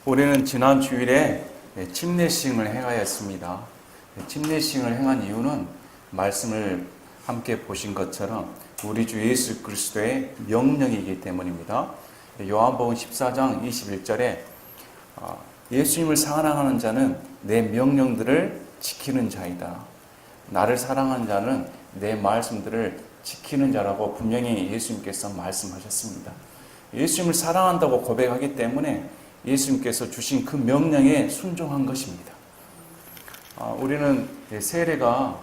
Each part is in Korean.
우리는 지난 주일에 침례식을 행하였습니다. 침례식을 행한 이유는 말씀을 함께 보신 것처럼 우리 주 예수 그리스도의 명령이기 때문입니다. 요한복음 14장 21절에 예수님을 사랑하는 자는 내 명령들을 지키는 자이다. 나를 사랑하는 자는 내 말씀들을 지키는 자라고 분명히 예수님께서 말씀하셨습니다. 예수님을 사랑한다고 고백하기 때문에 예수님께서 주신 그 명령에 순종한 것입니다. 우리는 세례가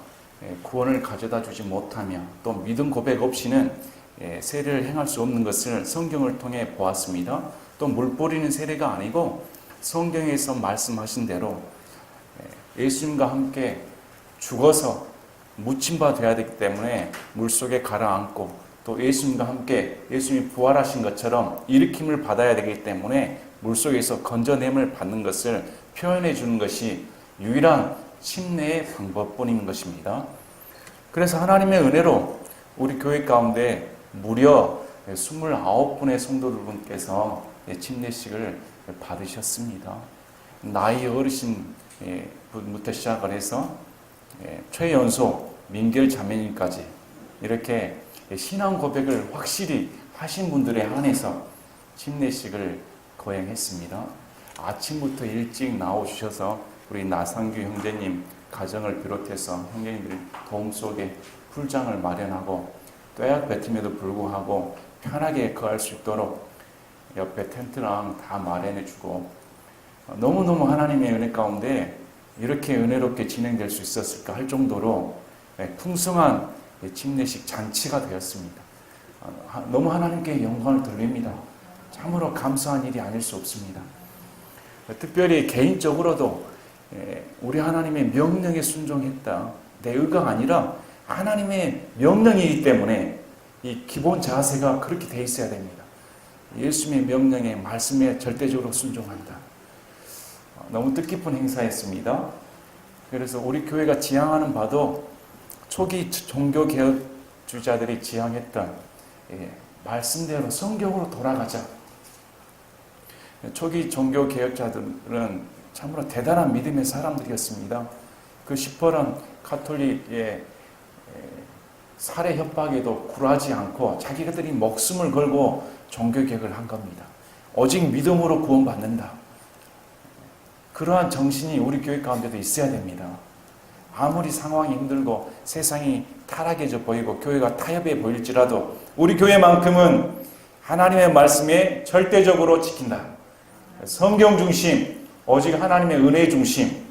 구원을 가져다 주지 못하며 또 믿음 고백 없이는 세례를 행할 수 없는 것을 성경을 통해 보았습니다. 또 물 뿌리는 세례가 아니고 성경에서 말씀하신 대로 예수님과 함께 죽어서 묻힌바 되어야 되기 때문에 물속에 가라앉고 또 예수님과 함께 예수님이 부활하신 것처럼 일으킴을 받아야 되기 때문에 물속에서 건져냄을 받는 것을 표현해 주는 것이 유일한 침례의 방법뿐인 것입니다. 그래서 하나님의 은혜로 우리 교회 가운데 무려 29분의 성도들분께서 침례식을 받으셨습니다. 나이 어르신 부터 시작을 해서 최연소 민결 자매님까지 이렇게 신앙 고백을 확실히 하신 분들에 한해서 침례식을 거행했습니다. 아침부터 일찍 나오셔서 우리 나상규 형제님 가정을 비롯해서 형제님들이 도움 속에 풀장을 마련하고 뙤약 뱉음에도 불구하고 편하게 거할 수 있도록 옆에 텐트랑 다 마련해주고 너무너무 하나님의 은혜 가운데 이렇게 은혜롭게 진행될 수 있었을까 할 정도로 풍성한 침례식 잔치가 되었습니다. 너무 하나님께 영광을 돌립니다. 참으로 감사한 일이 아닐 수 없습니다. 특별히 개인적으로도 우리 하나님의 명령에 순종했다. 내 의가 아니라 하나님의 명령이기 때문에 이 기본 자세가 그렇게 돼 있어야 됩니다. 예수님의 명령에 말씀에 절대적으로 순종한다. 너무 뜻깊은 행사였습니다. 그래서 우리 교회가 지향하는 바도 초기 종교개혁주자들이 지향했던 말씀대로 성경으로 돌아가자. 초기 종교개혁자들은 참으로 대단한 믿음의 사람들이었습니다. 그 시퍼런 가톨릭의 살해 협박에도 굴하지 않고 자기들이 목숨을 걸고 종교개혁을 한 겁니다. 오직 믿음으로 구원받는다. 그러한 정신이 우리 교회 가운데도 있어야 됩니다. 아무리 상황이 힘들고 세상이 타락해져 보이고 교회가 타협해 보일지라도 우리 교회만큼은 하나님의 말씀에 절대적으로 지킨다. 성경 중심, 오직 하나님의 은혜 중심.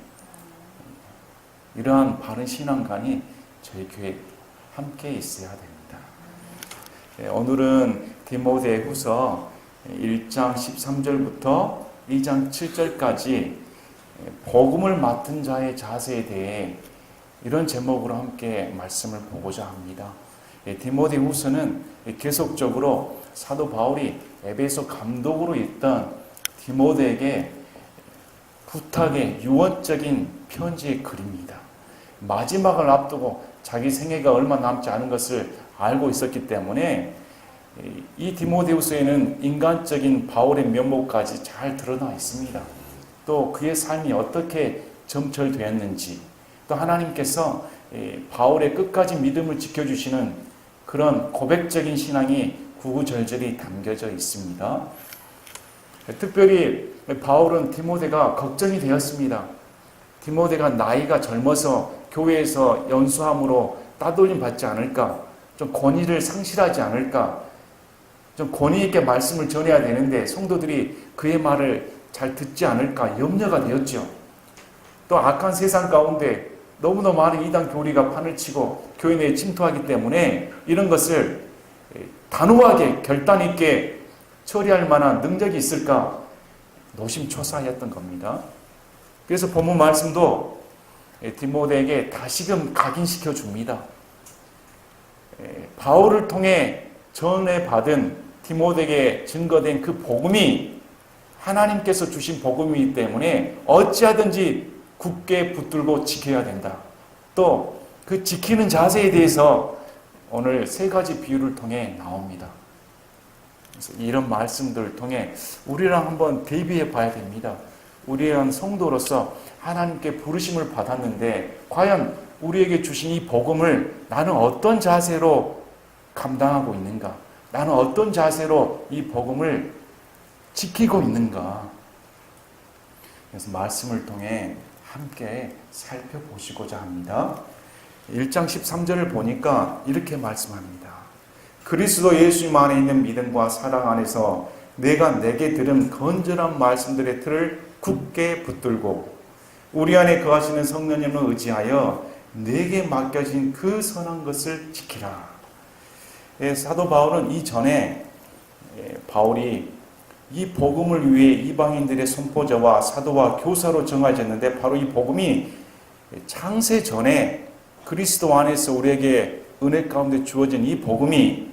이러한 바른 신앙관이 저희 교회에 함께 있어야 됩니다. 오늘은 디모데후서 1장 13절부터 2장 7절까지 복음을 맡은 자의 자세에 대해 이런 제목으로 함께 말씀을 보고자 합니다. 디모데후서는 계속적으로 사도 바울이 에베소 감독으로 있던 디모데에게 부탁의 유언적인 편지의 글입니다. 마지막을 앞두고 자기 생애가 얼마 남지 않은 것을 알고 있었기 때문에 이 디모데후서에는 인간적인 바울의 면모까지 잘 드러나 있습니다. 또 그의 삶이 어떻게 점철되었는지 또 하나님께서 바울의 끝까지 믿음을 지켜주시는 그런 고백적인 신앙이 구구절절히 담겨져 있습니다. 특별히 바울은 디모데가 걱정이 되었습니다. 디모데가 나이가 젊어서 교회에서 연수함으로 따돌림 받지 않을까, 좀 권위를 상실하지 않을까, 좀 권위 있게 말씀을 전해야 되는데 성도들이 그의 말을 잘 듣지 않을까 염려가 되었죠. 또 악한 세상 가운데 너무나 많은 이단 교리가 판을 치고 교회 내에 침투하기 때문에 이런 것을 단호하게 결단 있게 처리할 만한 능력이 있을까 노심초사하였던 겁니다. 그래서 본문 말씀도 디모데에게 다시금 각인시켜 줍니다. 바울을 통해 전해받은 디모데에게 증거된 그 복음이 하나님께서 주신 복음이기 때문에 어찌하든지 굳게 붙들고 지켜야 된다. 또 그 지키는 자세에 대해서 오늘 세 가지 비유를 통해 나옵니다. 그래서 이런 말씀들을 통해 우리랑 한번 대비해 봐야 됩니다. 우리랑 성도로서 하나님께 부르심을 받았는데 과연 우리에게 주신 이 복음을 나는 어떤 자세로 감당하고 있는가? 나는 어떤 자세로 이 복음을 지키고 있는가? 그래서 말씀을 통해 함께 살펴보시고자 합니다. 1장 13절을 보니까 이렇게 말씀합니다. 그리스도 예수님 안에 있는 믿음과 사랑 안에서 내가 내게 들은 건전한 말씀들의 틀을 굳게 붙들고 우리 안에 거하시는 성령님을 의지하여 내게 맡겨진 그 선한 것을 지키라. 사도 바울은 이전에 바울이 이 복음을 위해 이방인들의 선포자와 사도와 교사로 정하졌는데 바로 이 복음이 창세 전에 그리스도 안에서 우리에게 은혜 가운데 주어진 이 복음이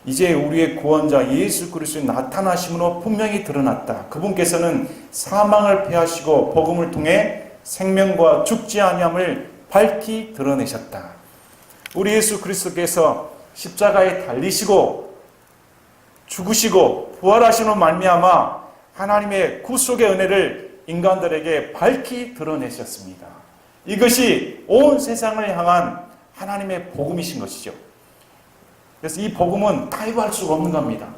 이제 우리의 구원자 예수 그리스도의 나타나심으로 분명히 드러났다. 그분께서는 사망을 패하시고 복음을 통해 생명과 죽지 아니함을 밝히 드러내셨다. 우리 예수 그리스도께서 십자가에 달리시고 죽으시고 부활하심으로 말미암아 하나님의 구속의 은혜를 인간들에게 밝히 드러내셨습니다. 이것이 온 세상을 향한 하나님의 복음이신 것이죠. 그래서 이 복음은 타협할 수가 없는 겁니다.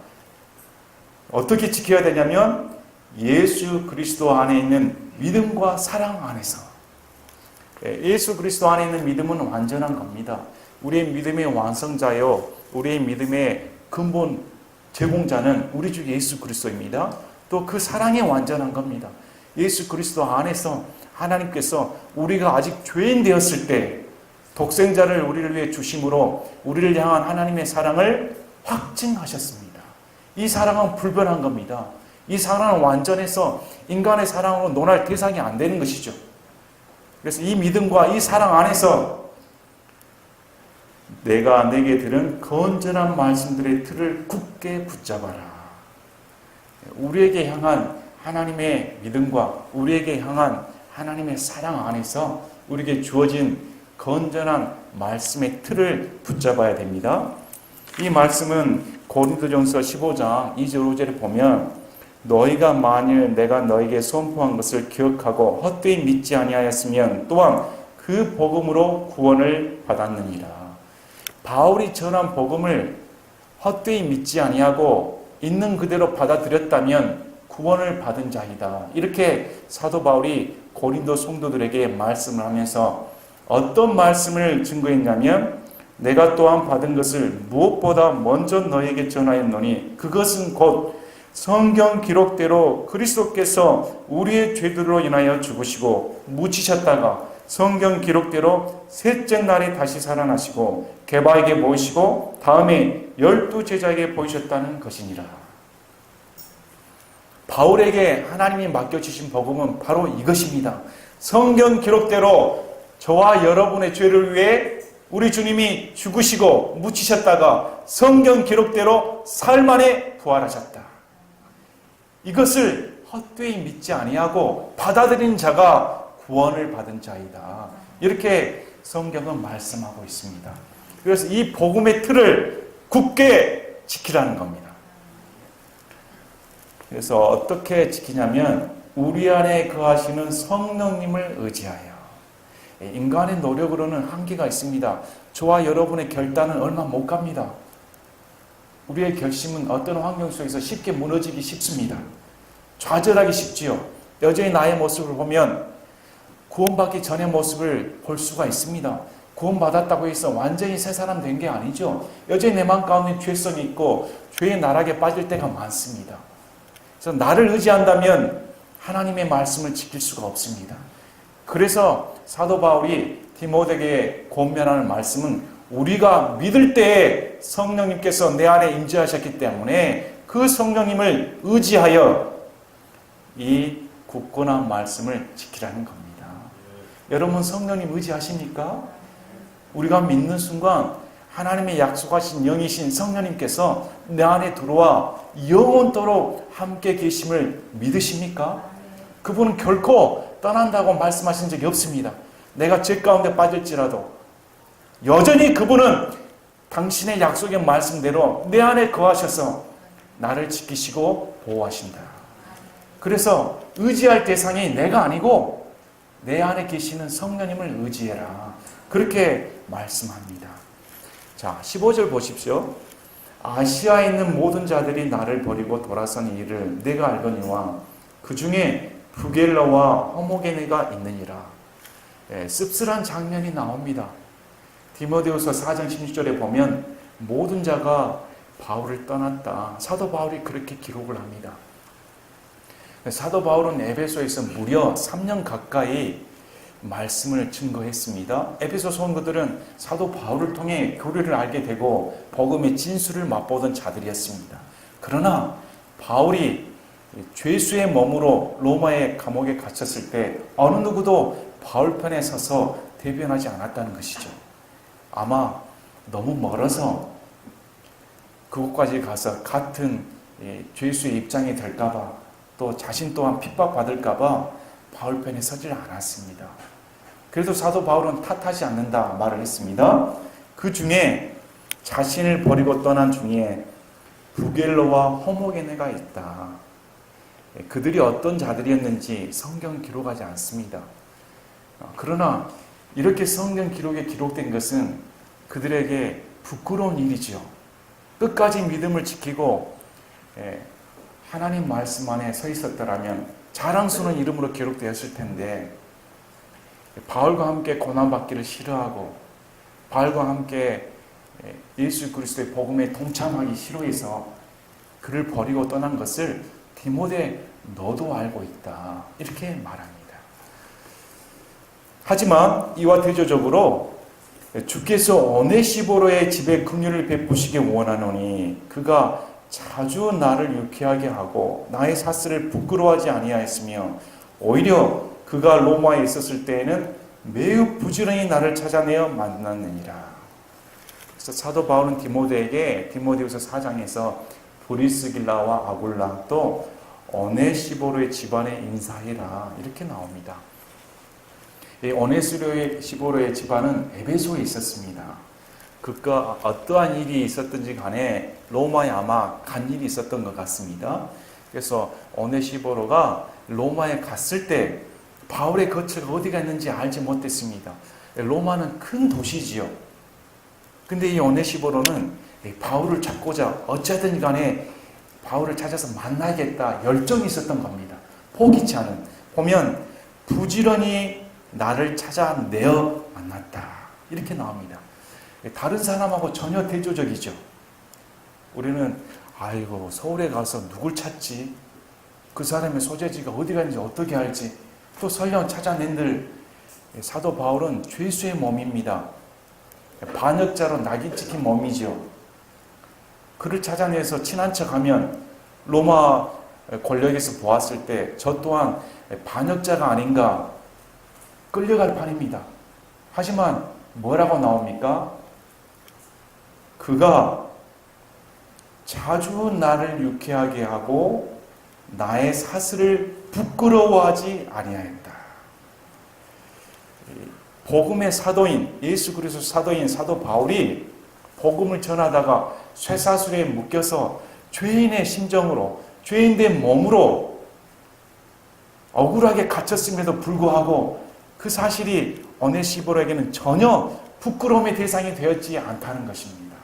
어떻게 지켜야 되냐면 예수 그리스도 안에 있는 믿음과 사랑 안에서. 예수 그리스도 안에 있는 믿음은 완전한 겁니다. 우리의 믿음의 완성자요, 우리의 믿음의 근본 제공자는 우리 주 예수 그리스도입니다. 또 그 사랑이 완전한 겁니다. 예수 그리스도 안에서 하나님께서 우리가 아직 죄인 되었을 때 독생자를 우리를 위해 주심으로 우리를 향한 하나님의 사랑을 확증하셨습니다. 이 사랑은 불변한 겁니다. 이 사랑은 완전해서 인간의 사랑으로 논할 대상이 안 되는 것이죠. 그래서 이 믿음과 이 사랑 안에서 내가 내게 들은 건전한 말씀들의 틀을 굳게 붙잡아라. 우리에게 향한 하나님의 믿음과 우리에게 향한 하나님의 사랑 안에서 우리에게 주어진 건전한 말씀의 틀을 붙잡아야 됩니다. 이 말씀은 고린도전서 15장 2절 5절에 보면 너희가 만일 내가 너에게 선포한 것을 기억하고 헛되이 믿지 아니하였으면 또한 그 복음으로 구원을 받았느니라. 바울이 전한 복음을 헛되이 믿지 아니하고 있는 그대로 받아들였다면 구원을 받은 자이다. 이렇게 사도 바울이 고린도 성도들에게 말씀을 하면서 어떤 말씀을 증거했냐면 내가 또한 받은 것을 무엇보다 먼저 너에게 전하였노니 그것은 곧 성경 기록대로 그리스도께서 우리의 죄들로 인하여 죽으시고 묻히셨다가 성경 기록대로 셋째 날에 다시 살아나시고 게바에게 보이시고 다음에 12 제자에게 보이셨다는 것이니라. 바울에게 하나님이 맡겨주신 복음은 바로 이것입니다. 성경 기록대로 저와 여러분의 죄를 위해 우리 주님이 죽으시고 묻히셨다가 성경 기록대로 사흘 만에 부활하셨다. 이것을 헛되이 믿지 아니하고 받아들인 자가 구원을 받은 자이다. 이렇게 성경은 말씀하고 있습니다. 그래서 이 복음의 틀을 굳게 지키라는 겁니다. 그래서 어떻게 지키냐면 우리 안에 거하시는 성령님을 의지하여. 인간의 노력으로는 한계가 있습니다. 저와 여러분의 결단은 얼마 못 갑니다. 우리의 결심은 어떤 환경 속에서 쉽게 무너지기 쉽습니다. 좌절하기 쉽지요. 여전히 나의 모습을 보면 구원받기 전의 모습을 볼 수가 있습니다. 구원받았다고 해서 완전히 새 사람 된 게 아니죠. 여전히 내 마음 가운데 죄성이 있고 죄의 나락에 빠질 때가 많습니다. 그래서 나를 의지한다면 하나님의 말씀을 지킬 수가 없습니다. 그래서 사도 바울이 디모데에게 권면하는 말씀은 우리가 믿을 때에 성령님께서 내 안에 임재하셨기 때문에 그 성령님을 의지하여 이 굳건한 말씀을 지키라는 겁니다. 여러분 성령님 의지하십니까? 우리가 믿는 순간 하나님의 약속하신 영이신 성령님께서 내 안에 들어와 영원토록 함께 계심을 믿으십니까? 그분은 결코 떠난다고 말씀하신 적이 없습니다. 내가 죄 가운데 빠질지라도 여전히 그분은 당신의 약속의 말씀대로 내 안에 거하셔서 나를 지키시고 보호하신다. 그래서 의지할 대상이 내가 아니고 내 안에 계시는 성령님을 의지해라. 그렇게 말씀합니다. 자, 15절 보십시오. 아시아에 있는 모든 자들이 나를 버리고 돌아선 일을 내가 알거니와 그 중에 부겔러와 허모게네가 있느니라. 씁쓸한 장면이 나옵니다. 디모데후서 4장 16절에 보면 모든 자가 바울을 떠났다. 사도 바울이 그렇게 기록을 합니다. 사도 바울은 에베소에서 무려 3년 가까이 말씀을 증거했습니다. 에베소 성도들은 사도 바울을 통해 교리를 알게 되고 복음의 진수를 맛보던 자들이었습니다. 그러나 바울이 죄수의 몸으로 로마의 감옥에 갇혔을 때 어느 누구도 바울 편에 서서 대변하지 않았다는 것이죠. 아마 너무 멀어서 그곳까지 가서 같은 죄수의 입장이 될까봐 또 자신 또한 핍박받을까봐 바울 편에 서질 않았습니다. 그래도 사도 바울은 탓하지 않는다 말을 했습니다. 그 중에 자신을 버리고 떠난 중에 부겔로와 호모게네가 있다. 그들이 어떤 자들이었는지 성경 기록하지 않습니다. 그러나 이렇게 성경 기록에 기록된 것은 그들에게 부끄러운 일이죠. 끝까지 믿음을 지키고 하나님 말씀 안에 서 있었더라면 자랑스러운 이름으로 기록되었을 텐데 바울과 함께 고난받기를 싫어하고 바울과 함께 예수 그리스도의 복음에 동참하기 싫어해서 그를 버리고 떠난 것을 디모데 너도 알고 있다. 이렇게 말합니다. 하지만 이와 대조적으로 주께서 오네시보로의 집에 긍휼을 베푸시기 원하노니 그가 자주 나를 유쾌하게 하고 나의 사슬을 부끄러워하지 아니하였으며 오히려 그가 로마에 있었을 때에는 매우 부지런히 나를 찾아내어 만났느니라. 그래서 사도 바울은 디모데에게 디모데후서 4장에서 브리스길라와 아굴라 또 오네시보로의 집안에 인사해라 이렇게 나옵니다. 이 오네시보로의 집안은 에베소에 있었습니다. 그가 어떠한 일이 있었든지 간에 로마에 아마 간 일이 있었던 것 같습니다. 그래서 오네시보로가 로마에 갔을 때 바울의 거처가 어디가 있는지 알지 못했습니다. 로마는 큰 도시지요. 근데 이 오네시보로는 바울을 찾고자 어찌하든 간에 바울을 찾아서 만나야겠다 열정이 있었던 겁니다. 포기치 않은. 보면 부지런히 나를 찾아내어 만났다. 이렇게 나옵니다. 다른 사람하고 전혀 대조적이죠. 우리는 아이고 서울에 가서 누굴 찾지? 그 사람의 소재지가 어디 갔는지 어떻게 알지? 또 설령 찾아낸들 사도 바울은 죄수의 몸입니다. 반역자로 낙인 찍힌 몸이죠. 그를 찾아내서 친한 척하면 로마 권력에서 보았을 때 저 또한 반역자가 아닌가 끌려갈 판입니다. 하지만 뭐라고 나옵니까? 그가 자주 나를 유쾌하게 하고 나의 사슬을 부끄러워하지 아니하였다. 복음의 사도인 예수 그리스도 사도인 사도 바울이 복음을 전하다가 쇠사슬에 묶여서 죄인의 심정으로 죄인된 몸으로 억울하게 갇혔음에도 불구하고 그 사실이 오네시보로에게는 전혀 부끄러움의 대상이 되었지 않다는 것입니다.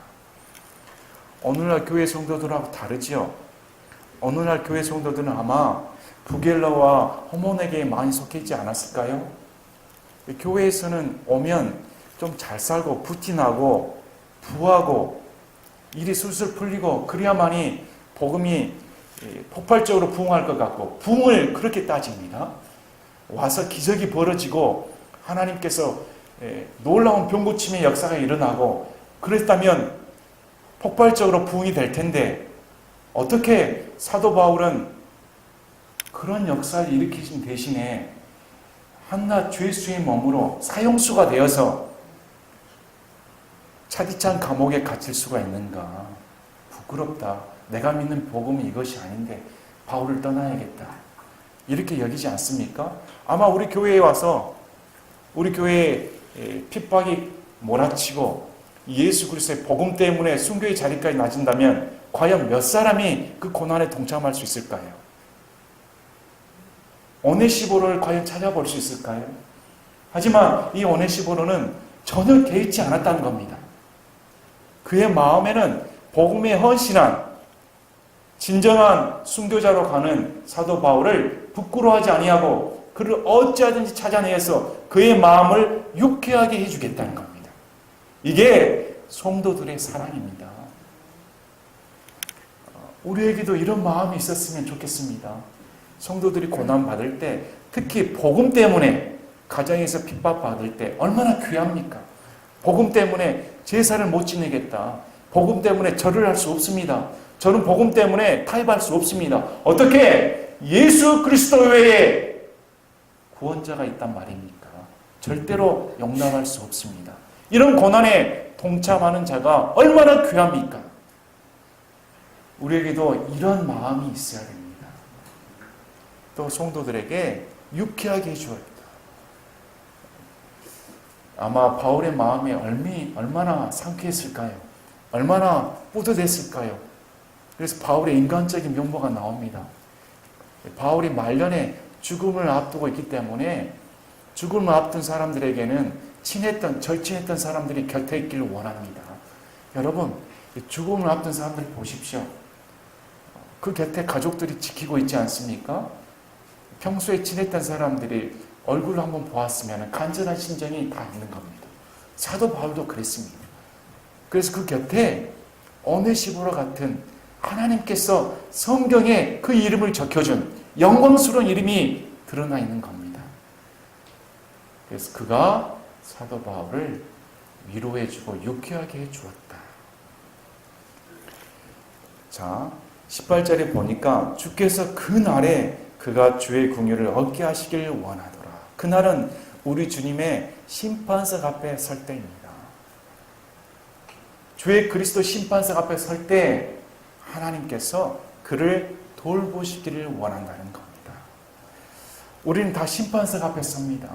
오늘날 교회 성도들하고 다르지요. 오늘날 교회 성도들은 아마 부겔러와 호모네게에 많이 속해 있지 않았을까요? 교회에서는 오면 좀 잘 살고 부티나고 부하고 일이 술술 풀리고 그래야만이 복음이 폭발적으로 부흥할 것 같고 부흥을 그렇게 따집니다. 와서 기적이 벌어지고 하나님께서 놀라운 병고침의 역사가 일어나고 그랬다면 폭발적으로 부흥이 될 텐데 어떻게 사도 바울은 그런 역사를 일으키신 대신에 한낱 죄수의 몸으로 사형수가 되어서 차디찬 감옥에 갇힐 수가 있는가? 부끄럽다. 내가 믿는 복음이 이것이 아닌데 바울을 떠나야겠다. 이렇게 여기지 않습니까? 아마 우리 교회에 와서 우리 교회에 핍박이 몰아치고 예수 그리스도의 복음 때문에 순교의 자리까지 낮은다면 과연 몇 사람이 그 고난에 동참할 수 있을까요? 오네시보로를 과연 찾아볼 수 있을까요? 하지만 이 오네시보로는 전혀 개의치 않았다는 겁니다. 그의 마음에는 복음에 헌신한 진정한 순교자로 가는 사도 바울을 부끄러워하지 아니하고 그를 어찌하든지 찾아내서 그의 마음을 유쾌하게 해주겠다는 겁니다. 이게 성도들의 사랑입니다. 우리에게도 이런 마음이 있었으면 좋겠습니다. 성도들이 고난받을 때, 특히 복음 때문에 가정에서 핍박받을 때 얼마나 귀합니까? 복음 때문에 제사를 못 지내겠다. 복음 때문에 절을 할 수 없습니다. 저는 복음 때문에 타협할 수 없습니다. 어떻게? 예수 그리스도 외에 구원자가 있단 말입니까? 절대로 용납할 수 없습니다. 이런 고난에 동참하는 자가 얼마나 귀합니까? 우리에게도 이런 마음이 있어야 됩니다. 또 성도들에게 유쾌하게 해줘야 합니다. 아마 바울의 마음이 얼마나 상쾌했을까요? 얼마나 뿌듯했을까요? 그래서 바울의 인간적인 면모가 나옵니다. 바울이 말년에 죽음을 앞두고 있기 때문에 죽음을 앞둔 사람들에게는 절친했던 사람들이 곁에 있기를 원합니다. 여러분, 죽음을 앞둔 사람들 보십시오. 그 곁에 가족들이 지키고 있지 않습니까? 평소에 친했던 사람들이 얼굴을 한번 보았으면 간절한 심정이 다 있는 겁니다. 사도 바울도 그랬습니다. 그래서 그 곁에 오네시보로 같은 하나님께서 성경에 그 이름을 적혀준 영광스러운 이름이 드러나 있는 겁니다. 그래서 그가 사도 바울을 위로해주고 유쾌하게 해주었다. 자, 18절에 보니까 주께서 그날에 그가 주의 궁유를 얻게 하시길 원하더라. 그날은 우리 주님의 심판석 앞에 설 때입니다. 주의 그리스도 심판석 앞에 설 때 하나님께서 그를 돌보시기를 원한다는 겁니다. 우리는 다 심판석 앞에 섭니다.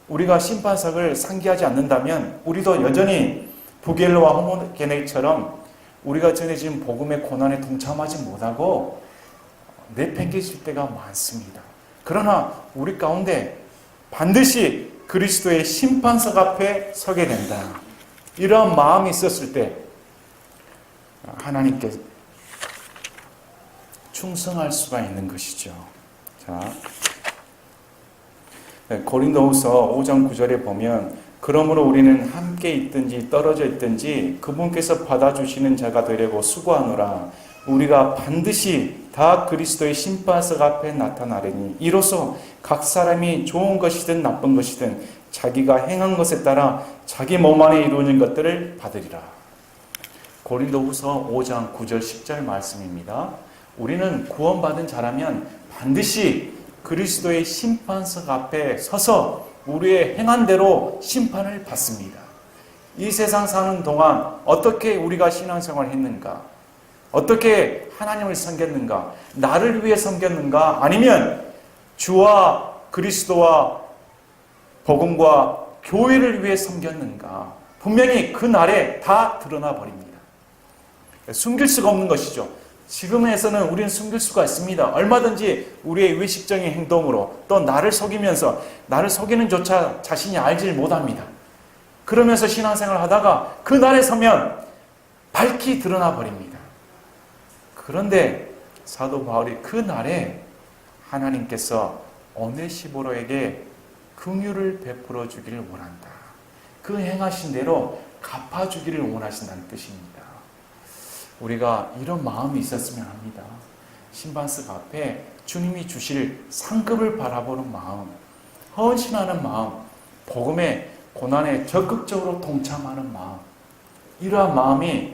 우리가 심판석을 상기하지 않는다면 우리도 여전히 부겔로와 호모게네처럼 우리가 전해진 복음의 고난에 동참하지 못하고 내팽개칠 때가 많습니다. 그러나 우리 가운데 반드시 그리스도의 심판석 앞에 서게 된다. 이러한 마음이 있었을 때 하나님께 충성할 수가 있는 것이죠. 자, 고린도후서 5장 9절에 보면 그러므로 우리는 함께 있든지 떨어져 있든지 그분께서 받아주시는 자가 되려고 수고하노라. 우리가 반드시 다 그리스도의 심판석 앞에 나타나리니 이로써 각 사람이 좋은 것이든 나쁜 것이든 자기가 행한 것에 따라 자기 몸 안에 이루어진 것들을 받으리라. 고린도후서 5장 9절 10절 말씀입니다. 우리는 구원받은 자라면 반드시 그리스도의 심판석 앞에 서서 우리의 행한 대로 심판을 받습니다. 이 세상 사는 동안 어떻게 우리가 신앙생활을 했는가? 어떻게 하나님을 섬겼는가? 나를 위해 섬겼는가? 아니면 주와 그리스도와 복음과 교회를 위해 섬겼는가? 분명히 그 날에 다 드러나 버립니다. 숨길 수가 없는 것이죠. 지금에서는 우리는 숨길 수가 있습니다. 얼마든지 우리의 의식적인 행동으로 또 나를 속이면서 나를 속이는 조차 자신이 알지 못합니다. 그러면서 신앙생활을 하다가 그 날에 서면 밝히 드러나 버립니다. 그런데 사도 바울이 그 날에 하나님께서 오네시보로에게 긍휼을 베풀어 주기를 원한다. 그 행하신 대로 갚아주기를 원하신다는 뜻입니다. 우리가 이런 마음이 있었으면 합니다. 심판석 앞에 주님이 주실 상급을 바라보는 마음, 헌신하는 마음, 복음의 고난에 적극적으로 동참하는 마음, 이러한 마음이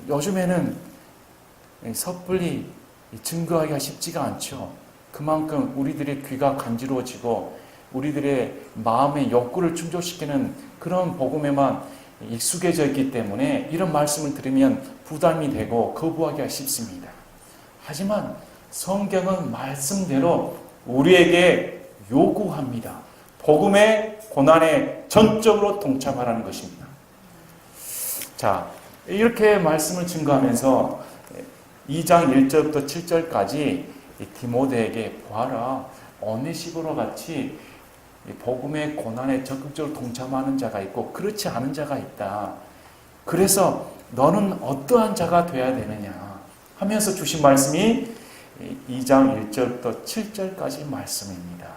요즘에는 섣불리 증거하기가 쉽지가 않죠. 그만큼 우리들의 귀가 간지러워지고 우리들의 마음의 욕구를 충족시키는 그런 복음에만 익숙해져 있기 때문에 이런 말씀을 들으면 부담이 되고 거부하기가 쉽습니다. 하지만 성경은 말씀대로 우리에게 요구합니다. 복음의 고난에 전적으로 동참하라는 것입니다. 자, 이렇게 말씀을 증거하면서 2장 1절부터 7절까지 디모데에게 보아라, 오네시보로 같이 복음의 고난에 적극적으로 동참하는 자가 있고 그렇지 않은 자가 있다. 그래서 너는 어떠한 자가 되어야 되느냐 하면서 주신 말씀이 2장 1절부터 7절까지 말씀입니다.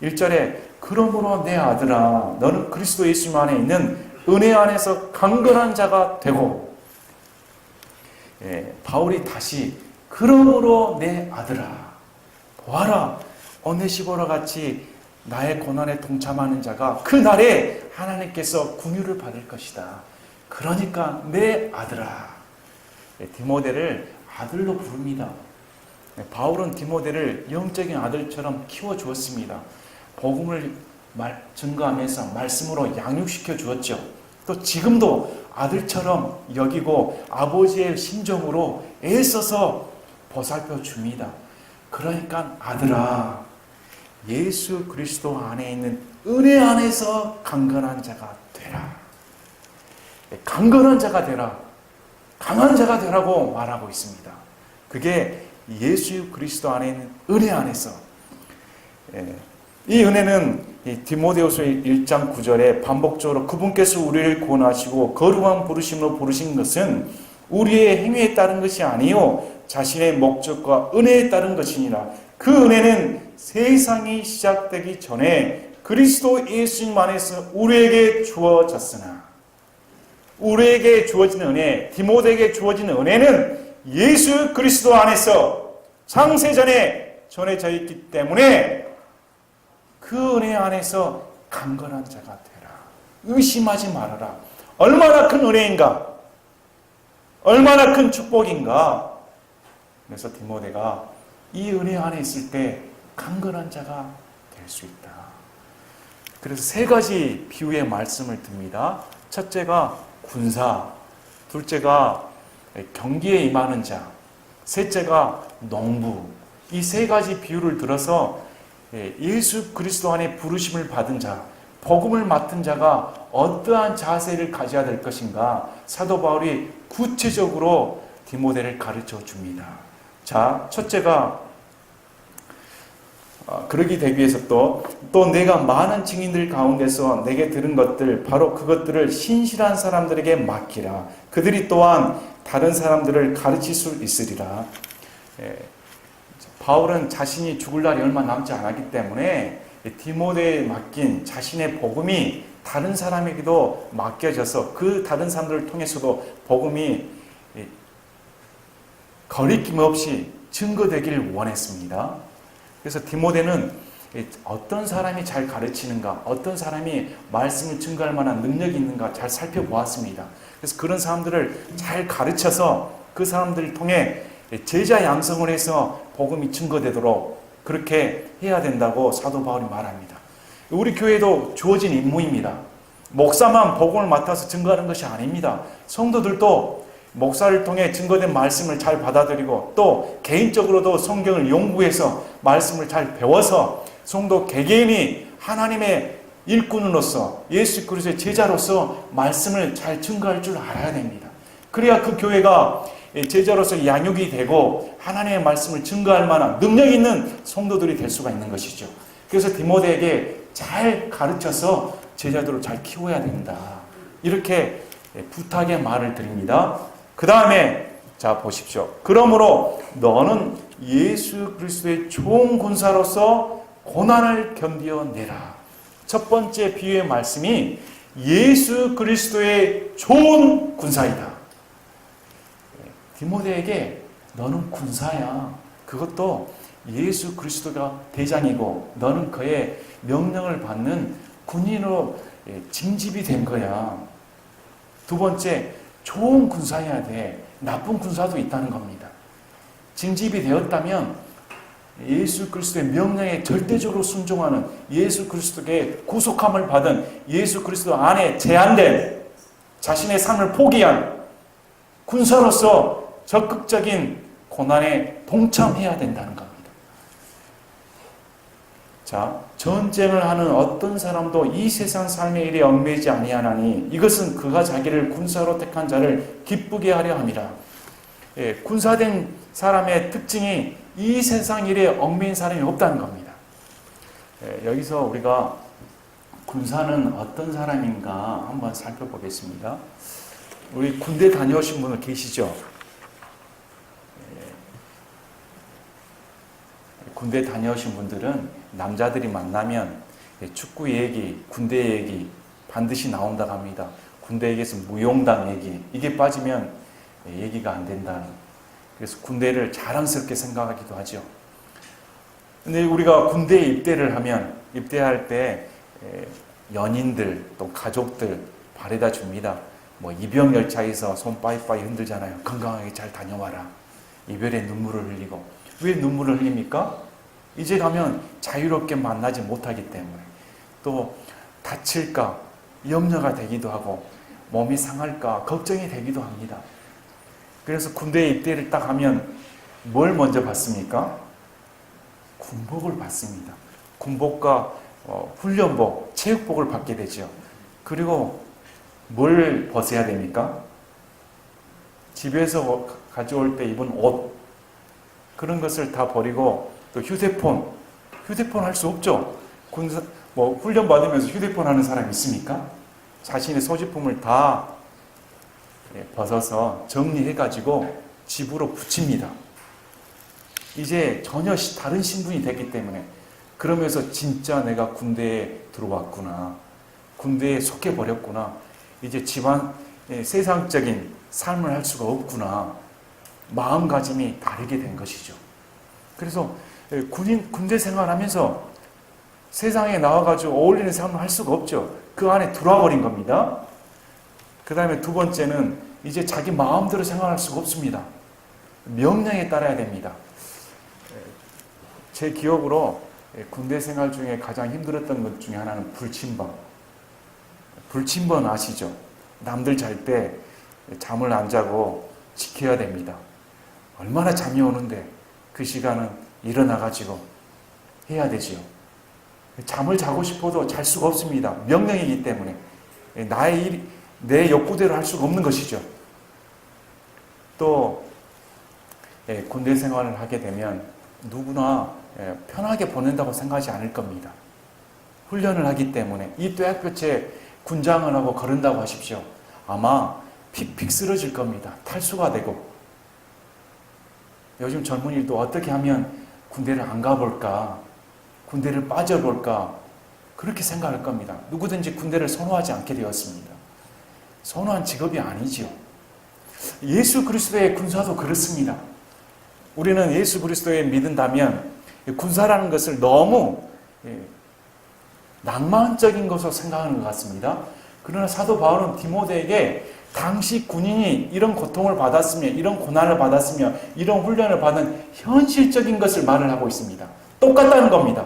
1절에 그러므로 내 아들아 너는 그리스도 예수 안에 있는 은혜 안에서 강건한 자가 되고, 바울이 다시 그러므로 내 아들아 보아라, 오네시보로 같이 나의 고난에 동참하는 자가 그 날에 하나님께서 긍휼을 받을 것이다. 그러니까 내 아들아. 디모데를 아들로 부릅니다. 바울은 디모데를 영적인 아들처럼 키워주었습니다. 복음을 증거하면서 말씀으로 양육시켜 주었죠. 또 지금도 아들처럼 여기고 아버지의 심정으로 애써서 보살펴 줍니다. 그러니까 아들아, 예수 그리스도 안에 있는 은혜 안에서 강건한 자가 되라. 강건한 자가 되라. 강한 자가 되라고 말하고 있습니다. 그게 예수 그리스도 안에 있는 은혜 안에서. 이 은혜는 디모데후서 1장 9절에 반복적으로 그분께서 우리를 구원하시고 거룩한 부르심으로 부르신 것은 우리의 행위에 따른 것이 아니요 자신의 목적과 은혜에 따른 것이니라. 그 은혜는 세상이 시작되기 전에 그리스도 예수님 안에서 우리에게 주어졌으나, 우리에게 주어진 은혜, 디모데에게 주어진 은혜는 예수 그리스도 안에서 창세전에 전해져 있기 때문에 그 은혜 안에서 강건한 자가 되라. 의심하지 말아라. 얼마나 큰 은혜인가, 얼마나 큰 축복인가. 그래서 디모데가 이 은혜 안에 있을 때 강건한 자가 될 수 있다. 그래서 세 가지 비유의 말씀을 듭니다. 첫째가 군사, 둘째가 경기에 임하는 자, 셋째가 농부. 이 세 가지 비유를 들어서 예수 그리스도 안에 부르심을 받은 자, 복음을 맡은 자가 어떠한 자세를 가져야 될 것인가 사도 바울이 구체적으로 디모데를 가르쳐 줍니다. 자, 첫째가 그러기 되기 위해서 또 내가 많은 증인들 가운데서 내게 들은 것들, 바로 그것들을 신실한 사람들에게 맡기라. 그들이 또한 다른 사람들을 가르칠 수 있으리라. 바울은 자신이 죽을 날이 얼마 남지 않았기 때문에 디모데에 맡긴 자신의 복음이 다른 사람에게도 맡겨져서 그 다른 사람들을 통해서도 복음이 거리낌 없이 증거되기를 원했습니다. 그래서 디모데는 어떤 사람이 잘 가르치는가, 어떤 사람이 말씀을 증거할 만한 능력이 있는가 잘 살펴보았습니다. 그래서 그런 사람들을 잘 가르쳐서 그 사람들을 통해 제자 양성을 해서 복음이 증거되도록 그렇게 해야 된다고 사도 바울이 말합니다. 우리 교회도 주어진 임무입니다. 목사만 복음을 맡아서 증거하는 것이 아닙니다. 성도들도 목사를 통해 증거된 말씀을 잘 받아들이고 또 개인적으로도 성경을 연구해서 말씀을 잘 배워서 성도 개개인이 하나님의 일꾼으로서 예수 그리스도의 제자로서 말씀을 잘 증거할 줄 알아야 됩니다. 그래야 그 교회가 제자로서 양육이 되고 하나님의 말씀을 증거할 만한 능력 있는 성도들이 될 수가 있는 것이죠. 그래서 디모데에게 잘 가르쳐서 제자들을 잘 키워야 된다. 이렇게 부탁의 말을 드립니다. 그 다음에 자 보십시오. 그러므로 너는 예수 그리스도의 좋은 군사로서 고난을 견디어내라. 첫 번째 비유의 말씀이 예수 그리스도의 좋은 군사이다. 디모데에게 너는 군사야. 그것도 예수 그리스도가 대장이고 너는 그의 명령을 받는 군인으로 징집이 된 거야. 두 번째, 좋은 군사여야 돼. 나쁜 군사도 있다는 겁니다. 징집이 되었다면 예수 그리스도의 명령에 절대적으로 순종하는, 예수 그리스도의 구속함을 받은, 예수 그리스도 안에 제한된 자신의 삶을 포기한 군사로서 적극적인 고난에 동참해야 된다는 겁니다. 자, 전쟁을 하는 어떤 사람도 이 세상 삶의 일에 얽매이지 아니하나니 이것은 그가 자기를 군사로 택한 자를 기쁘게 하려 함이라. 예, 군사된 사람의 특징이 이 세상 일에 얽매인 사람이 없다는 겁니다. 예, 여기서 우리가 군사는 어떤 사람인가 한번 살펴보겠습니다. 우리 군대 다녀오신 분들 계시죠? 예, 군대 다녀오신 분들은 남자들이 만나면 축구 얘기, 군대 얘기 반드시 나온다고 합니다. 군대 얘기에서 무용담 얘기, 이게 빠지면 얘기가 안 된다는. 그래서 군대를 자랑스럽게 생각하기도 하죠. 근데 우리가 군대에 입대를 하면, 입대할 때 연인들 또 가족들 바래다 줍니다. 뭐 이병 열차에서 손 빠이빠이 흔들잖아요. 건강하게 잘 다녀와라. 이별의 눈물을 흘리고. 왜 눈물을 흘립니까? 이제 가면 자유롭게 만나지 못하기 때문에, 또 다칠까 염려가 되기도 하고 몸이 상할까 걱정이 되기도 합니다. 그래서 군대에 입대를 딱 하면 뭘 먼저 받습니까? 군복을 받습니다. 군복과 훈련복, 체육복을 받게 되죠. 그리고 뭘 벗어야 됩니까? 집에서 가져올 때 입은 옷, 그런 것을 다 버리고, 또 휴대폰 할 수 없죠. 훈련 받으면서 휴대폰 하는 사람 있습니까? 자신의 소지품을 다 벗어서 정리해가지고 집으로 붙입니다. 이제 전혀 다른 신분이 됐기 때문에, 그러면서 진짜 내가 군대에 들어왔구나, 군대에 속해버렸구나, 이제 집안 세상적인 삶을 할 수가 없구나, 마음가짐이 다르게 된 것이죠. 그래서 군대 생활하면서 세상에 나와가지고 어울리는 삶을 할 수가 없죠. 그 안에 들어와 버린 겁니다. 그 다음에 두 번째는 이제 자기 마음대로 생활할 수가 없습니다. 명령에 따라야 됩니다. 제 기억으로 군대 생활 중에 가장 힘들었던 것 중에 하나는 불침번. 불침번 아시죠? 남들 잘 때 잠을 안 자고 지켜야 됩니다. 얼마나 잠이 오는데 그 시간은 일어나가지고 해야 되지요. 잠을 자고 싶어도 잘 수가 없습니다. 명령이기 때문에 내 욕구대로 할 수가 없는 것이죠. 또 군대 생활을 하게 되면 누구나 편하게 보낸다고 생각하지 않을 겁니다. 훈련을 하기 때문에 이 뙤약볕에 군장을 하고 거른다고 하십시오. 아마 픽픽 쓰러질 겁니다. 탈수가 되고. 요즘 젊은이도 어떻게 하면 군대를 안 가볼까, 군대를 빠져볼까, 그렇게 생각할 겁니다. 누구든지 군대를 선호하지 않게 되었습니다. 선호한 직업이 아니지요. 예수 그리스도의 군사도 그렇습니다. 우리는 예수 그리스도에 믿는다면 군사라는 것을 너무 낭만적인 것으로 생각하는 것 같습니다. 그러나 사도 바울은 디모데에게 당시 군인이 이런 고통을 받았으며 이런 고난을 받았으며 이런 훈련을 받은 현실적인 것을 말을 하고 있습니다. 똑같다는 겁니다.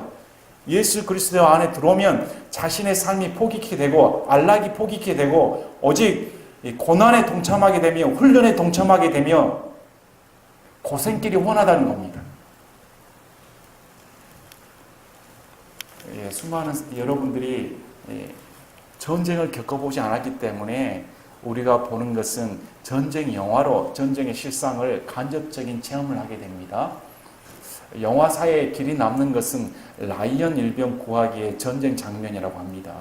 예수 그리스도 안에 들어오면 자신의 삶이 포기케 되고 안락이 포기케 되고 오직 고난에 동참하게 되며 훈련에 동참하게 되며 고생길이 훤하다는 겁니다. 수많은 여러분들이 전쟁을 겪어보지 않았기 때문에 우리가 보는 것은 전쟁 영화로 전쟁의 실상을 간접적인 체험을 하게 됩니다. 영화사에 길이 남는 것은 라이언 일병 구하기의 전쟁 장면이라고 합니다.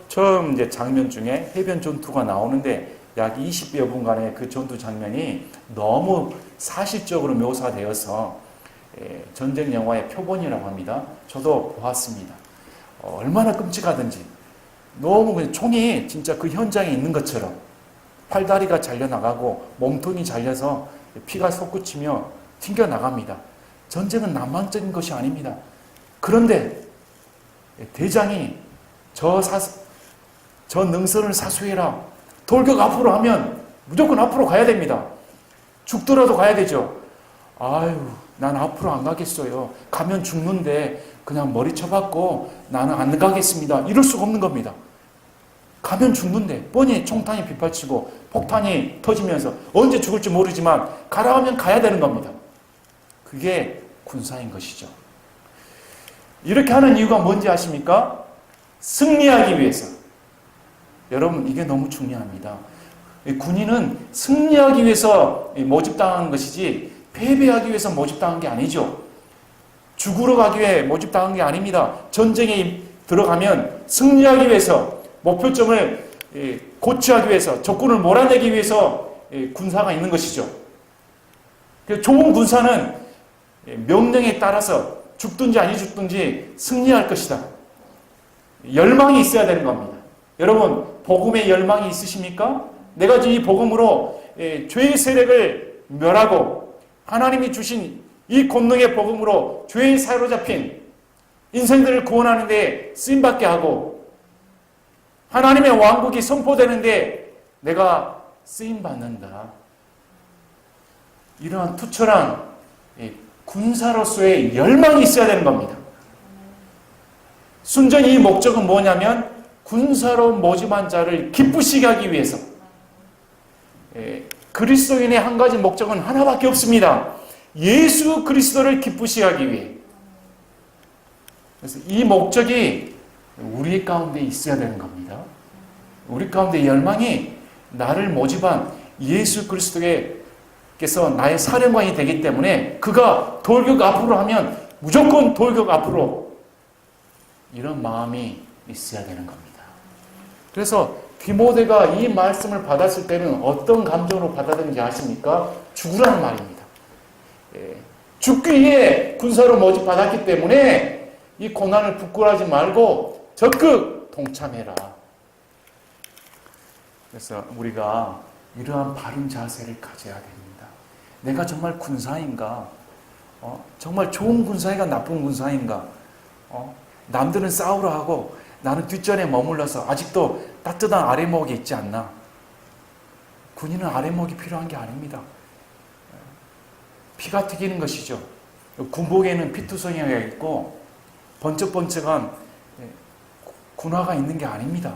처음 이제 장면 중에 해변 전투가 나오는데 약 20여 분간의 그 전투 장면이 너무 사실적으로 묘사되어서 전쟁 영화의 표본이라고 합니다. 저도 보았습니다. 얼마나 끔찍하든지 너무 그냥 총이 진짜 그 현장에 있는 것처럼 팔다리가 잘려나가고 몸통이 잘려서 피가 솟구치며 튕겨나갑니다. 전쟁은 낭만적인 것이 아닙니다. 그런데 대장이 저 능선을 사수해라. 돌격 앞으로 하면 무조건 앞으로 가야 됩니다. 죽더라도 가야 되죠. 아유, 난 앞으로 안 가겠어요. 가면 죽는데 그냥 머리 쳐박고 나는 안 가겠습니다. 이럴 수가 없는 겁니다. 가면 죽는데 뻔히 총탄이 빗발치고 폭탄이 터지면서 언제 죽을지 모르지만 가라 하면 가야 되는 겁니다. 그게 군사인 것이죠. 이렇게 하는 이유가 뭔지 아십니까? 승리하기 위해서. 여러분, 이게 너무 중요합니다. 군인은 승리하기 위해서 모집당한 것이지 패배하기 위해서 모집당한 게 아니죠. 죽으러 가기 위해 모집당한 게 아닙니다. 전쟁에 들어가면 승리하기 위해서, 목표점을 고취하기 위해서, 적군을 몰아내기 위해서 군사가 있는 것이죠. 좋은 군사는 명령에 따라서 죽든지 아니 죽든지 승리할 것이다. 열망이 있어야 되는 겁니다. 여러분, 복음에 열망이 있으십니까? 내가 이 복음으로 죄의 세력을 멸하고 하나님이 주신 이 권능의 복음으로 죄의 사로잡힌 인생들을 구원하는 데 쓰임받게 하고 하나님의 왕국이 선포되는데 내가 쓰임받는다. 이러한 투철한 군사로서의 열망이 있어야 되는 겁니다. 순전히 이 목적은 뭐냐면 군사로 모집한 자를 기쁘시게 하기 위해서. 그리스도인의 한 가지 목적은 하나밖에 없습니다. 예수 그리스도를 기쁘시게 하기 위해. 그래서 이 목적이 우리 가운데 있어야 되는 겁니다. 우리 가운데 열망이 나를 모집한 예수 그리스도께서 나의 사령관이 되기 때문에 그가 돌격 앞으로 하면 무조건 돌격 앞으로, 이런 마음이 있어야 되는 겁니다. 그래서 디모데가 이 말씀을 받았을 때는 어떤 감정으로 받아들인지 아십니까? 죽으라는 말입니다. 죽기 위해 군사로 모집받았기 때문에 이 고난을 부끄러워하지 말고 적극 동참해라. 그래서 우리가 이러한 바른 자세를 가져야 됩니다. 내가 정말 군사인가? 정말 좋은 군사인가? 나쁜 군사인가? 남들은 싸우라 하고 나는 뒷전에 머물러서 아직도 따뜻한 아랫목이 있지 않나? 군인은 아랫목이 필요한 게 아닙니다. 피가 튀기는 것이죠. 군복에는 피투성이가 있고 번쩍번쩍한 군화가 있는 게 아닙니다.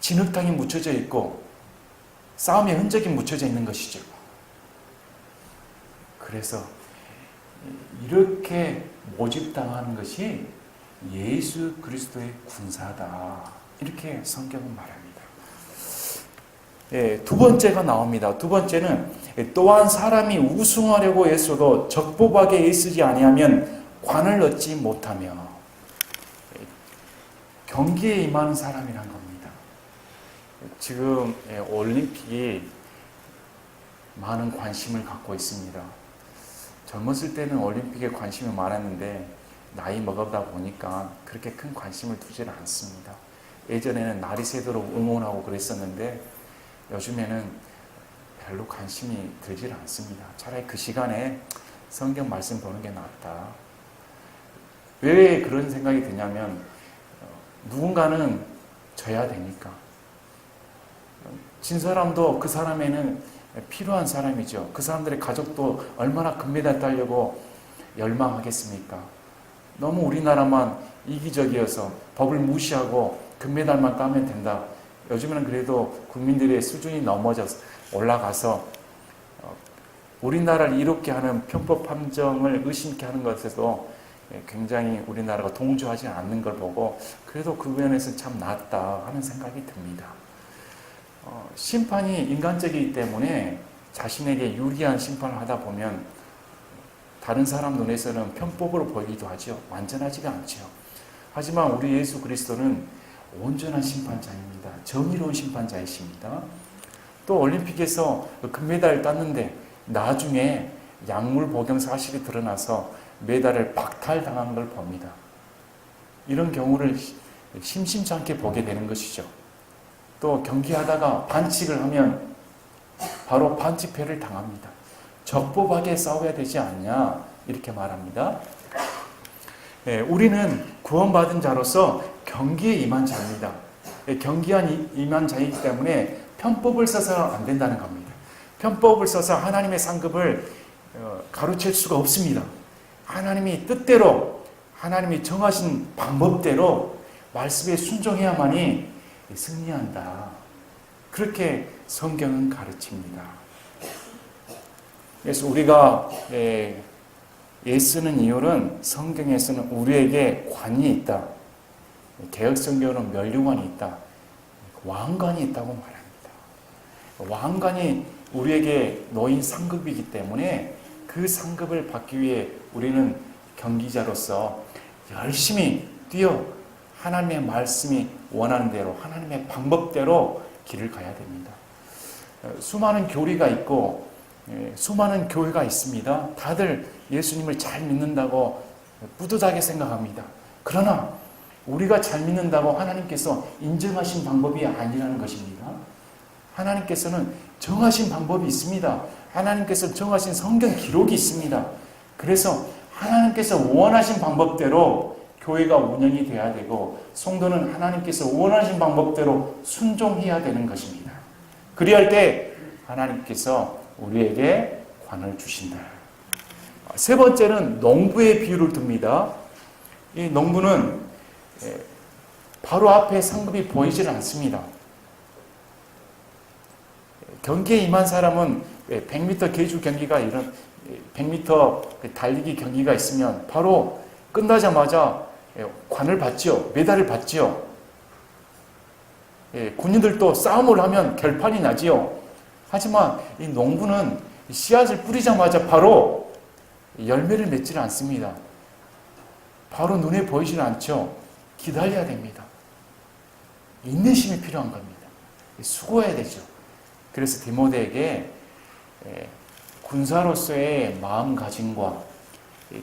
진흙탕이 묻혀져 있고 싸움의 흔적이 묻혀져 있는 것이죠. 그래서 이렇게 모집당하는 것이 예수 그리스도의 군사다. 이렇게 성경은 말합니다. 두 번째가 나옵니다. 두 번째는 또한 사람이 우승하려고 애써도 적법하게 애쓰지 아니하면 관을 얻지 못하며, 경기에 임하는 사람이란 겁니다. 지금 올림픽이 많은 관심을 갖고 있습니다. 젊었을 때는 올림픽에 관심이 많았는데 나이 먹어다 보니까 그렇게 큰 관심을 두질 않습니다. 예전에는 날이 새도록 응원하고 그랬었는데 요즘에는 별로 관심이 들질 않습니다. 차라리 그 시간에 성경 말씀 보는 게 낫다. 왜 그런 생각이 드냐면 누군가는 져야 되니까. 진 사람도 그 사람에는 필요한 사람이죠. 그 사람들의 가족도 얼마나 금메달 따려고 열망하겠습니까? 너무 우리나라만 이기적이어서 법을 무시하고 금메달만 따면 된다. 요즘에는 그래도 국민들의 수준이 넘어져서 올라가서 우리나라를 이롭게 하는 편법 판정을 의심케 하는 것에도 굉장히 우리나라가 동조하지 않는 걸 보고 그래도 그 면에서 참 낫다 하는 생각이 듭니다. 심판이 인간적이기 때문에 자신에게 유리한 심판을 하다 보면 다른 사람 눈에서는 편법으로 보이기도 하죠. 완전하지가 않죠. 하지만 우리 예수 그리스도는 온전한 심판자입니다. 정의로운 심판자이십니다. 또 올림픽에서 금메달을 땄는데 나중에 약물 복용 사실이 드러나서 메달을 박탈당한 걸 봅니다. 이런 경우를 심심치 않게 보게 되는 것이죠. 또 경기하다가 반칙을 하면 바로 반칙패를 당합니다. 적법하게 싸워야 되지 않냐 이렇게 말합니다. 우리는 구원받은 자로서 경기에 임한 자입니다. 경기한 임한 자이기 때문에 편법을 써서 안 된다는 겁니다. 편법을 써서 하나님의 상급을 가로챌 수가 없습니다. 하나님이 뜻대로 하나님이 정하신 방법대로 말씀에 순종해야만이 승리한다. 그렇게 성경은 가르칩니다. 그래서 우리가 애쓰는 이유는 성경에서는 우리에게 관이 있다. 개혁성경은 면류관이 있다. 왕관이 있다고 말합니다. 왕관이 우리에게 놓인 상급이기 때문에 그 상급을 받기 위해 우리는 경기자로서 열심히 뛰어 하나님의 말씀이 원하는 대로 하나님의 방법대로 길을 가야 됩니다. 수많은 교리가 있고 수많은 교회가 있습니다. 다들 예수님을 잘 믿는다고 뿌듯하게 생각합니다. 그러나 우리가 잘 믿는다고 하나님께서 인정하신 방법이 아니라는 것입니다. 하나님께서는 정하신 방법이 있습니다. 하나님께서 정하신 성경 기록이 있습니다. 그래서 하나님께서 원하신 방법대로 교회가 운영이 돼야 되고 성도는 하나님께서 원하신 방법대로 순종해야 되는 것입니다. 그리할 때 하나님께서 우리에게 관을 주신다. 세 번째는 농부의 비유를 듭니다. 이 농부는 바로 앞에 상급이 보이질 않습니다. 경기에 임한 사람은 100m 계주 경기가 이런 100m 달리기 경기가 있으면 바로 끝나자마자 관을 받지요. 메달을 받지요. 군인들도 싸움을 하면 결판이 나지요. 하지만 이 농부는 씨앗을 뿌리자마자 바로 열매를 맺지는 않습니다. 바로 눈에 보이지는 않죠. 기다려야 됩니다. 인내심이 필요한 겁니다. 수고해야 되죠. 그래서 디모데에게 군사로서의 마음가짐과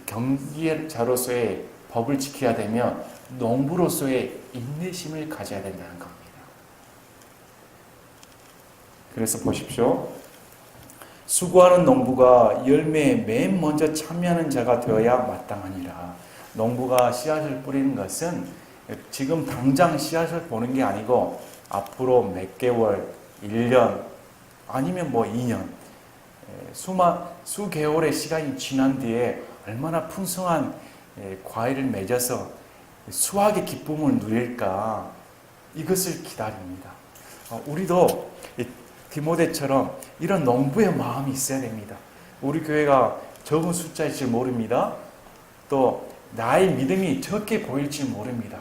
경기자로서의 법을 지켜야 되면 농부로서의 인내심을 가져야 된다는 겁니다. 그래서 보십시오. 수고하는 농부가 열매에 맨 먼저 참여하는 자가 되어야 마땅하니라. 농부가 씨앗을 뿌리는 것은 지금 당장 씨앗을 보는 게 아니고 앞으로 몇 개월, 1년 아니면 2년 수개월의 시간이 지난 뒤에 얼마나 풍성한 과일을 맺어서 수확의 기쁨을 누릴까 이것을 기다립니다. 우리도 디모데처럼 이런 농부의 마음이 있어야 됩니다. 우리 교회가 적은 숫자일지 모릅니다. 또 나의 믿음이 적게 보일지 모릅니다.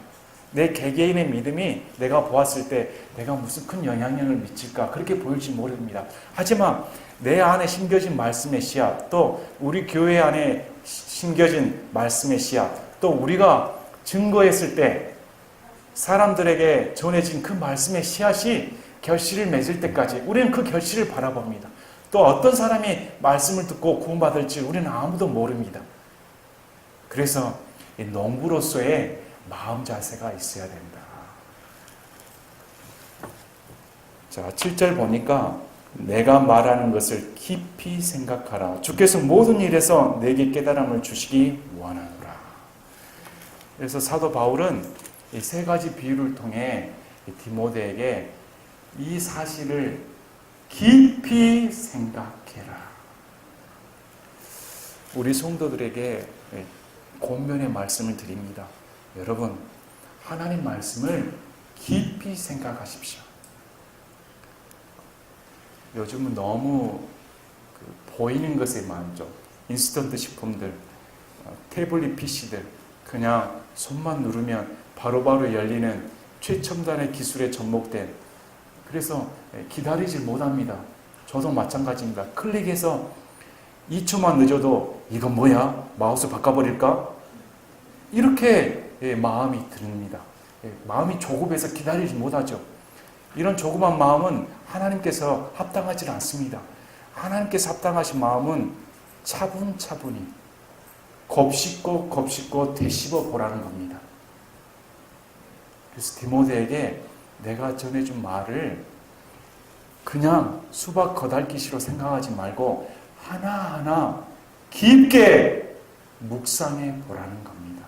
내 개개인의 믿음이 내가 보았을 때 내가 무슨 큰 영향력을 미칠까 그렇게 보일지 모릅니다. 하지만 내 안에 심겨진 말씀의 씨앗, 또 우리 교회 안에 심겨진 말씀의 씨앗, 또 우리가 증거했을 때 사람들에게 전해진 그 말씀의 씨앗이 결실을 맺을 때까지 우리는 그 결실을 바라봅니다. 또 어떤 사람이 말씀을 듣고 구원받을지 우리는 아무도 모릅니다. 그래서 이 농부로서의 마음 자세가 있어야 된다. 자, 7절 보니까 내가 말하는 것을 깊이 생각하라. 주께서 모든 일에서 내게 깨달음을 주시기 원하노라. 그래서 사도 바울은 이 세 가지 비유를 통해 디모데에게 이 사실을 깊이 생각해라. 우리 성도들에게 권면의 말씀을 드립니다. 여러분, 하나님 말씀을 깊이 생각하십시오. 요즘은 너무 보이는 것에 만족, 인스턴트 식품들, 태블릿 PC들, 그냥 손만 누르면 바로바로 열리는 최첨단의 기술에 접목된, 그래서 기다리질 못합니다. 저도 마찬가지입니다. 클릭해서 2초만 늦어도 이건 뭐야? 마우스 바꿔버릴까? 이렇게 마음이 듭니다. 마음이 조급해서 기다리지 못하죠. 이런 조급한 마음은 하나님께서 합당하지 않습니다. 하나님께서 합당하신 마음은 차분차분히 곱씹고 되씹어 보라는 겁니다. 그래서 디모데에게 내가 전해준 말을 그냥 수박 거달기시로 생각하지 말고 하나하나 깊게 묵상해 보라는 겁니다.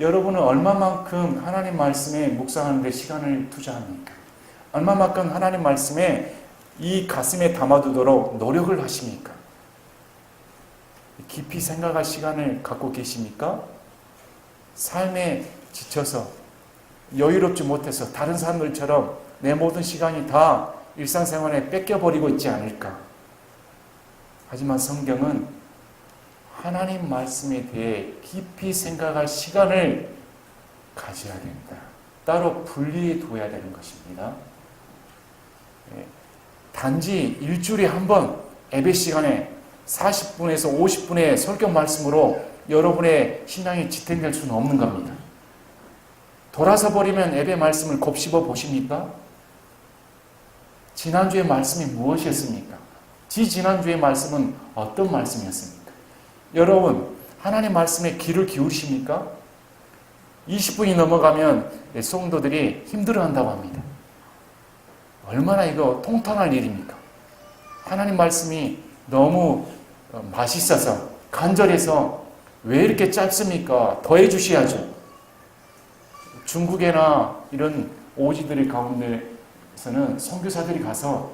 여러분은 얼마만큼 하나님 말씀에 묵상하는 데 시간을 투자합니까? 얼마만큼 하나님 말씀에 이 가슴에 담아두도록 노력을 하십니까? 깊이 생각할 시간을 갖고 계십니까? 삶에 지쳐서 여유롭지 못해서 다른 사람들처럼 내 모든 시간이 다 일상생활에 뺏겨버리고 있지 않을까? 하지만 성경은 하나님 말씀에 대해 깊이 생각할 시간을 가져야 된다. 따로 분리해 둬야 되는 것입니다. 단지 일주일에 한 번 예배 시간에 40분에서 50분의 설교 말씀으로 여러분의 신앙이 지탱될 수는 없는 겁니다. 돌아서 버리면 예배 말씀을 곱씹어 보십니까? 지난주의 말씀이 무엇이었습니까? 지난주의 말씀은 어떤 말씀이었습니까? 여러분, 하나님 말씀에 귀를 기울이십니까? 20분이 넘어가면 성도들이 힘들어한다고 합니다. 얼마나 이거 통탄할 일입니까? 하나님 말씀이 너무 맛있어서 간절해서 왜 이렇게 짧습니까? 더 해주셔야죠. 중국이나 이런 오지들 가운데서는 선교사들이 가서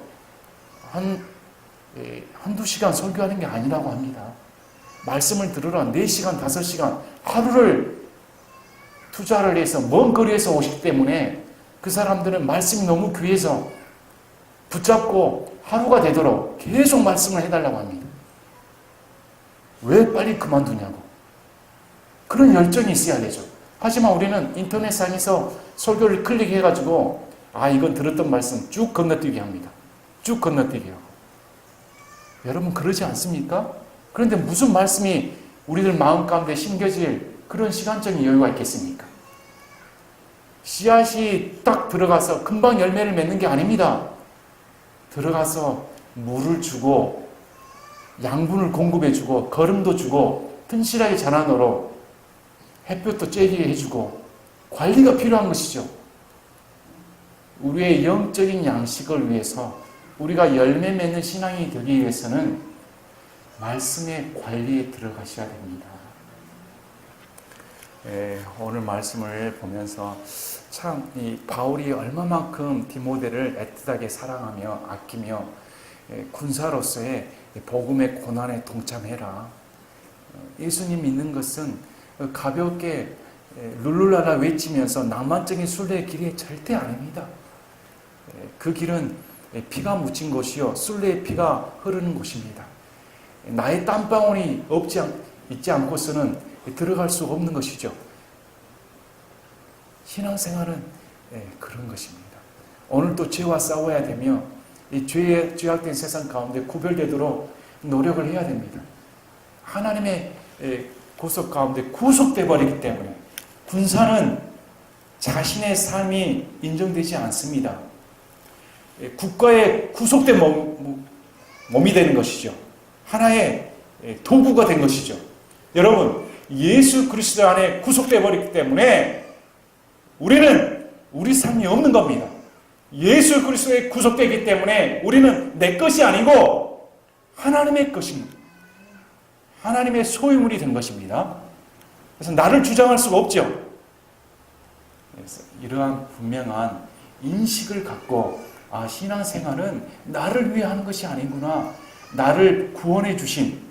한두 시간 설교하는 게 아니라고 합니다. 말씀을 들으러 4시간, 5시간 하루를 투자를 해서 먼 거리에서 오시기 때문에 그 사람들은 말씀이 너무 귀해서 붙잡고 하루가 되도록 계속 말씀을 해달라고 합니다. 왜 빨리 그만두냐고. 그런 열정이 있어야 되죠. 하지만 우리는 인터넷상에서 설교를 클릭해가지고 이건 들었던 말씀 쭉 건너뛰게 합니다. 쭉 건너뛰게 하고. 여러분 그러지 않습니까? 그런데 무슨 말씀이 우리들 마음 가운데 심겨질 그런 시간적인 여유가 있겠습니까? 씨앗이 딱 들어가서 금방 열매를 맺는 게 아닙니다. 들어가서 물을 주고 양분을 공급해주고 거름도 주고 튼실하게 자라도록 햇볕도 쬐게 해주고 관리가 필요한 것이죠. 우리의 영적인 양식을 위해서 우리가 열매 맺는 신앙이 되기 위해서는 말씀의 관리에 들어가셔야 됩니다. 오늘 말씀을 보면서 참 이 바울이 얼마만큼 디모데를 애틋하게 사랑하며 아끼며 군사로서의 복음의 고난에 동참해라. 예수님 믿는 것은 가볍게 룰루라라 외치면서 낭만적인 순례의 길이 절대 아닙니다. 그 길은 피가 묻힌 곳이요 순례의 피가 흐르는 곳입니다. 나의 땀방울이 있지 않고서는 들어갈 수 없는 것이죠. 신앙생활은 그런 것입니다. 오늘도 죄와 싸워야 되며 이 죄악된 세상 가운데 구별되도록 노력을 해야 됩니다. 하나님의 구속 가운데 구속돼 버리기 때문에 군사는 자신의 삶이 인정되지 않습니다. 국가의 구속된 몸이 되는 것이죠. 하나의 도구가 된 것이죠. 여러분, 예수 그리스도 안에 구속돼 버리기 때문에 우리는 우리 삶이 없는 겁니다. 예수 그리스도에 구속되기 때문에 우리는 내 것이 아니고 하나님의 것입니다. 하나님의 소유물이 된 것입니다. 그래서 나를 주장할 수가 없죠. 그래서 이러한 분명한 인식을 갖고 신앙생활은 나를 위해 하는 것이 아니구나. 나를 구원해 주신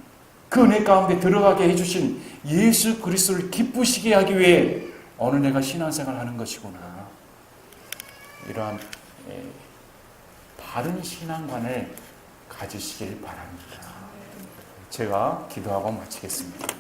그 은혜 가운데 들어가게 해주신 예수 그리스도를 기쁘시게 하기 위해 오늘 내가 신앙생활을 하는 것이구나. 이러한 바른 신앙관을 가지시길 바랍니다. 제가 기도하고 마치겠습니다.